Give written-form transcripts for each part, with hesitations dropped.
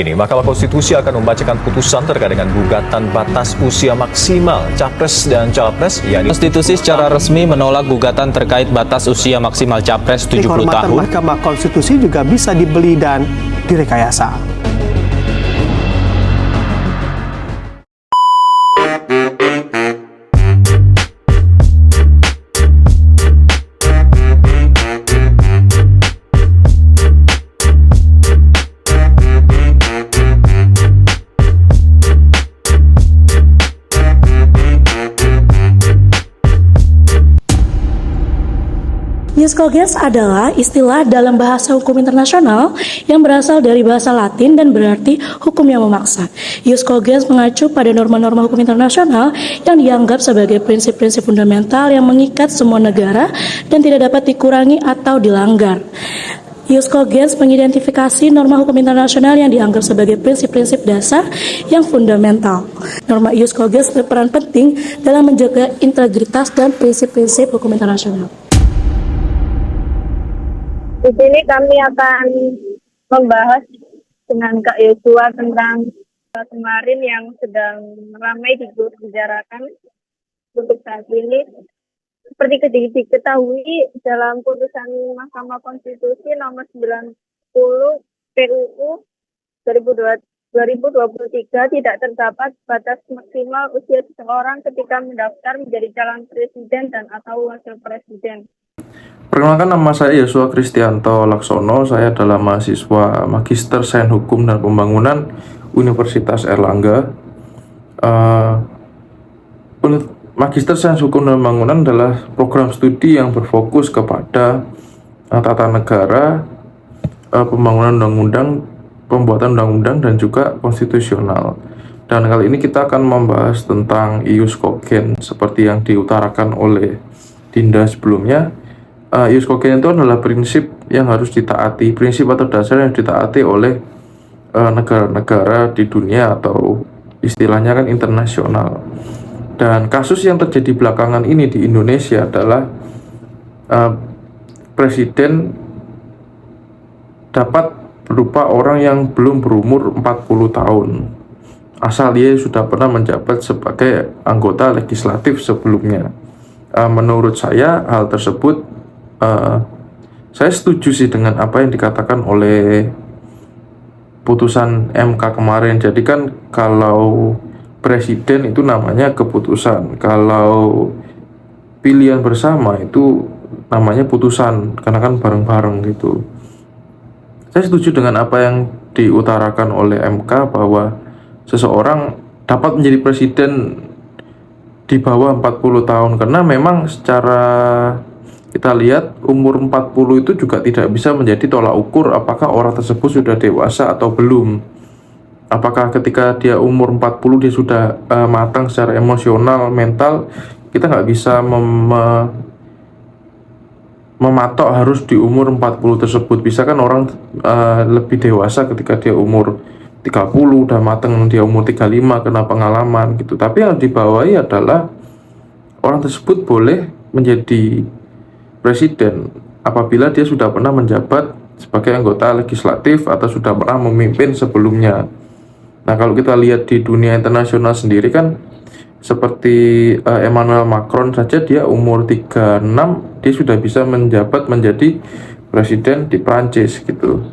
Ini Mahkamah Konstitusi akan membacakan putusan terkait dengan gugatan batas usia maksimal Capres dan Cawapres. Konstitusi secara resmi menolak gugatan terkait batas usia maksimal Capres 70 tahun. Mahkamah Konstitusi juga bisa dibeli dan direkayasa. Ius cogens adalah istilah dalam bahasa hukum internasional yang berasal dari bahasa Latin dan berarti hukum yang memaksa. Ius cogens mengacu pada norma-norma hukum internasional yang dianggap sebagai prinsip-prinsip fundamental yang mengikat semua negara dan tidak dapat dikurangi atau dilanggar. Ius cogens mengidentifikasi norma hukum internasional yang dianggap sebagai prinsip-prinsip dasar yang fundamental. Norma ius cogens berperan penting dalam menjaga integritas dan prinsip-prinsip hukum internasional. Di sini kami akan membahas dengan Kak Yosua tentang kemarin yang sedang ramai dibicarakan untuk saat ini. Seperti diketahui dalam putusan Mahkamah Konstitusi nomor 90 PUU 2023 tidak terdapat batas maksimal usia seseorang ketika mendaftar menjadi calon presiden dan atau wakil presiden. Perkenalkan, nama saya Yosua Kristianto Laksono. Saya adalah mahasiswa Magister Sains Hukum dan Pembangunan Universitas Airlangga. Magister Sains Hukum dan Pembangunan adalah program studi yang berfokus kepada tata negara, pembangunan undang-undang, pembuatan undang-undang, dan juga konstitusional. Dan kali ini kita akan membahas tentang ius cogens seperti yang diutarakan oleh Dinda sebelumnya. Ius cogens itu adalah prinsip yang harus ditaati, prinsip atau dasar yang ditaati oleh negara-negara di dunia atau istilahnya kan internasional. Dan kasus yang terjadi belakangan ini di Indonesia adalah presiden dapat berupa orang yang belum berumur 40 tahun. Asal dia sudah pernah menjabat sebagai anggota legislatif sebelumnya. Menurut saya hal tersebut saya setuju sih dengan apa yang dikatakan oleh putusan MK kemarin. Jadi kan kalau presiden itu namanya keputusan, kalau pilihan bersama itu namanya putusan, karena kan bareng-bareng gitu. Saya setuju dengan apa yang diutarakan oleh MK bahwa seseorang dapat menjadi presiden di bawah 40 tahun, karena memang secara kita lihat umur 40 itu juga tidak bisa menjadi tolak ukur apakah orang tersebut sudah dewasa atau belum. Apakah ketika dia umur 40 dia sudah matang secara emosional, mental, kita nggak bisa mematok harus di umur 40 tersebut. Bisa kan orang lebih dewasa ketika dia umur 30 udah matang, dia umur 35 kena pengalaman gitu. Tapi yang dibawahi adalah orang tersebut boleh menjadi presiden apabila dia sudah pernah menjabat sebagai anggota legislatif atau sudah pernah memimpin sebelumnya. Nah, kalau kita lihat di dunia internasional sendiri kan seperti Emmanuel Macron saja, dia umur 36 dia sudah bisa menjabat menjadi presiden di Prancis gitu.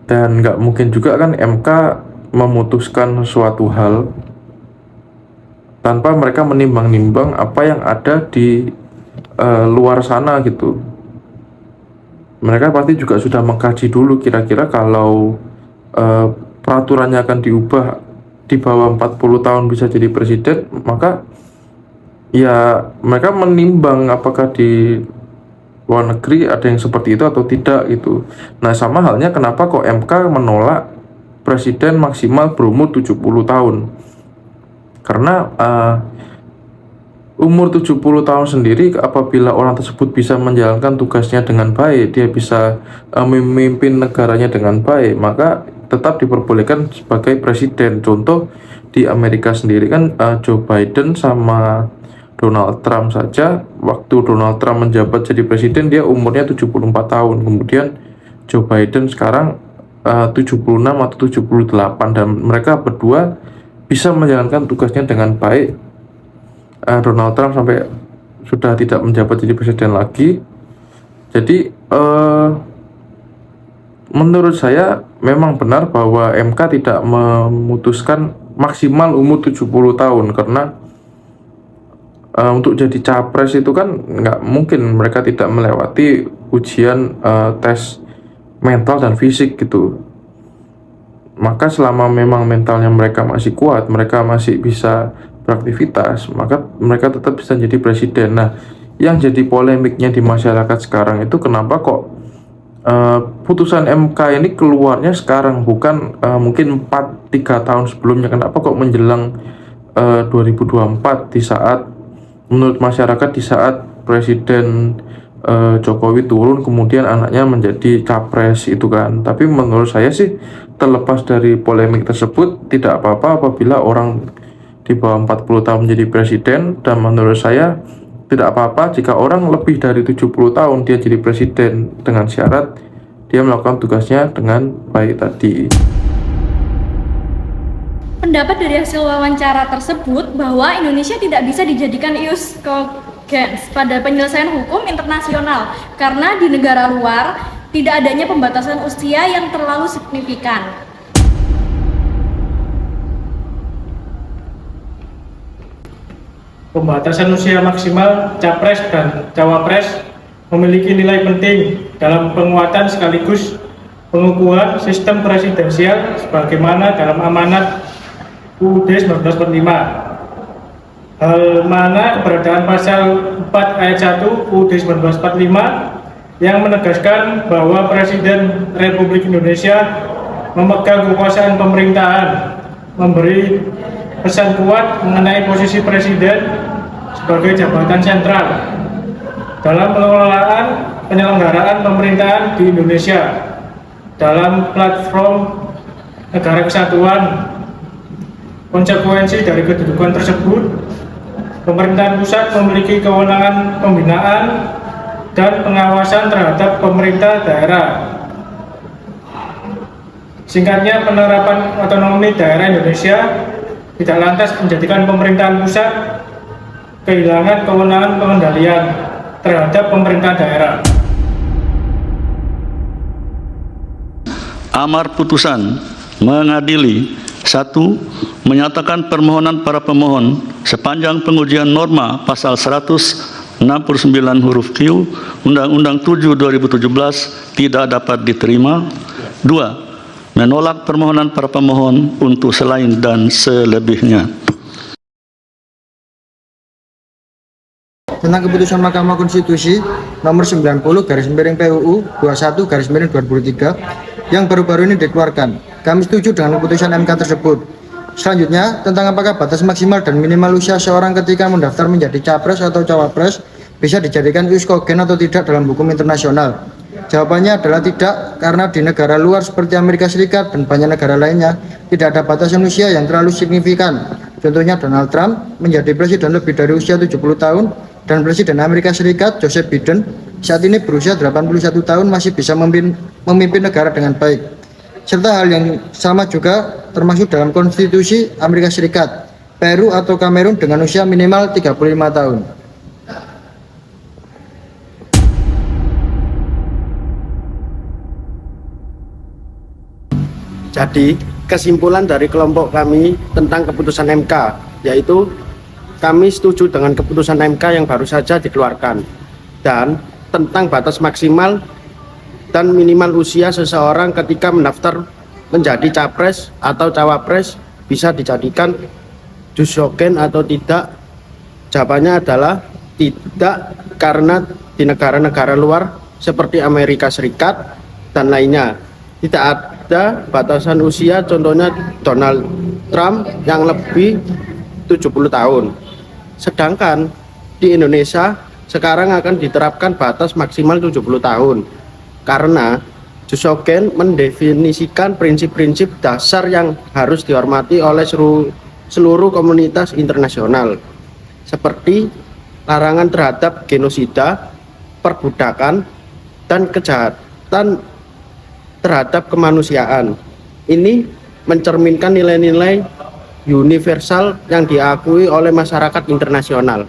Dan nggak mungkin juga kan MK memutuskan suatu hal tanpa mereka menimbang-nimbang apa yang ada di luar sana gitu. Mereka pasti juga sudah mengkaji dulu kira-kira kalau peraturannya akan diubah di bawah 40 tahun bisa jadi presiden, maka ya mereka menimbang apakah di luar negeri ada yang seperti itu atau tidak gitu. Nah, sama halnya kenapa kok MK menolak presiden maksimal berumur 70 tahun. Karena umur 70 tahun sendiri apabila orang tersebut bisa menjalankan tugasnya dengan baik, dia bisa memimpin negaranya dengan baik, maka tetap diperbolehkan sebagai presiden. Contoh di Amerika sendiri kan Joe Biden sama Donald Trump saja, waktu Donald Trump menjabat jadi presiden dia umurnya 74 tahun. Kemudian Joe Biden sekarang 76 atau 78, dan mereka berdua bisa menjalankan tugasnya dengan baik. Donald Trump sampai sudah tidak menjabat jadi presiden lagi. Jadi menurut saya memang benar bahwa MK tidak memutuskan maksimal umur 70 tahun, karena untuk jadi capres itu kan nggak mungkin mereka tidak melewati ujian tes mental dan fisik gitu. Maka selama memang mentalnya mereka masih kuat, mereka masih bisa beraktivitas, maka mereka tetap bisa jadi presiden. Nah, yang jadi polemiknya di masyarakat sekarang itu kenapa kok putusan MK ini keluarnya sekarang, bukan mungkin 3 tahun sebelumnya. Kenapa kok menjelang 2024, di saat menurut masyarakat di saat Presiden Jokowi turun kemudian anaknya menjadi capres itu kan. Tapi menurut saya sih, terlepas dari polemik tersebut, tidak apa-apa apabila orang di bawah 40 tahun menjadi presiden, dan menurut saya tidak apa-apa jika orang lebih dari 70 tahun dia jadi presiden, dengan syarat dia melakukan tugasnya dengan baik tadi. Pendapat dari hasil wawancara tersebut bahwa Indonesia tidak bisa dijadikan ius cogens pada penyelesaian hukum internasional karena di negara luar tidak adanya pembatasan usia yang terlalu signifikan. Pembatasan usia maksimal capres dan cawapres memiliki nilai penting dalam penguatan sekaligus pengukuhan sistem presidensial sebagaimana dalam amanat UUD 1945. Hal mana keberadaan pasal 4 ayat 1 UUD 1945 yang menegaskan bahwa Presiden Republik Indonesia memegang kekuasaan pemerintahan, memberi pesan kuat mengenai posisi Presiden sebagai jabatan sentral dalam pengelolaan penyelenggaraan pemerintahan di Indonesia. Dalam platform negara kesatuan, konsekuensi dari kedudukan tersebut, pemerintahan pusat memiliki kewenangan pembinaan dan pengawasan terhadap pemerintah daerah. Singkatnya, penerapan otonomi daerah Indonesia tidak lantas menjadikan pemerintahan pusat kehilangan kewenangan pengendalian terhadap pemerintah daerah. Amar putusan mengadili: 1. Menyatakan permohonan para pemohon sepanjang pengujian norma pasal 169 huruf Q Undang-Undang 7 2017 tidak dapat diterima. 2. Menolak permohonan para pemohon untuk selain dan selebihnya. Tentang keputusan Mahkamah Konstitusi nomor 90/PUU 21/2023 yang baru-baru ini dikeluarkan. Kami setuju dengan keputusan MK tersebut. Selanjutnya, tentang apakah batas maksimal dan minimal usia seorang ketika mendaftar menjadi capres atau cawapres bisa dijadikan ius cogens atau tidak dalam hukum internasional. Jawabannya adalah tidak, karena di negara luar seperti Amerika Serikat dan banyak negara lainnya tidak ada batasan usia yang terlalu signifikan. Contohnya Donald Trump menjadi presiden lebih dari usia 70 tahun dan Presiden Amerika Serikat Joseph Biden saat ini berusia 81 tahun masih bisa memimpin negara dengan baik. Serta hal yang sama juga termasuk dalam konstitusi Amerika Serikat, Peru atau Kamerun dengan usia minimal 35 tahun. Jadi, kesimpulan dari kelompok kami tentang keputusan MK, yaitu kami setuju dengan keputusan MK yang baru saja dikeluarkan, dan tentang batas maksimal dan minimal usia seseorang ketika mendaftar menjadi capres atau cawapres bisa dijadikan ius cogens atau tidak. Jawabannya adalah tidak, karena di negara-negara luar seperti Amerika Serikat dan lainnya tidak ada batasan usia, contohnya Donald Trump yang lebih 70 tahun. Sedangkan di Indonesia sekarang akan diterapkan batas maksimal 70 tahun karena ius cogens mendefinisikan prinsip-prinsip dasar yang harus dihormati oleh seluruh komunitas internasional, seperti larangan terhadap genosida, perbudakan, dan kejahatan terhadap kemanusiaan. Ini mencerminkan nilai-nilai universal yang diakui oleh masyarakat internasional.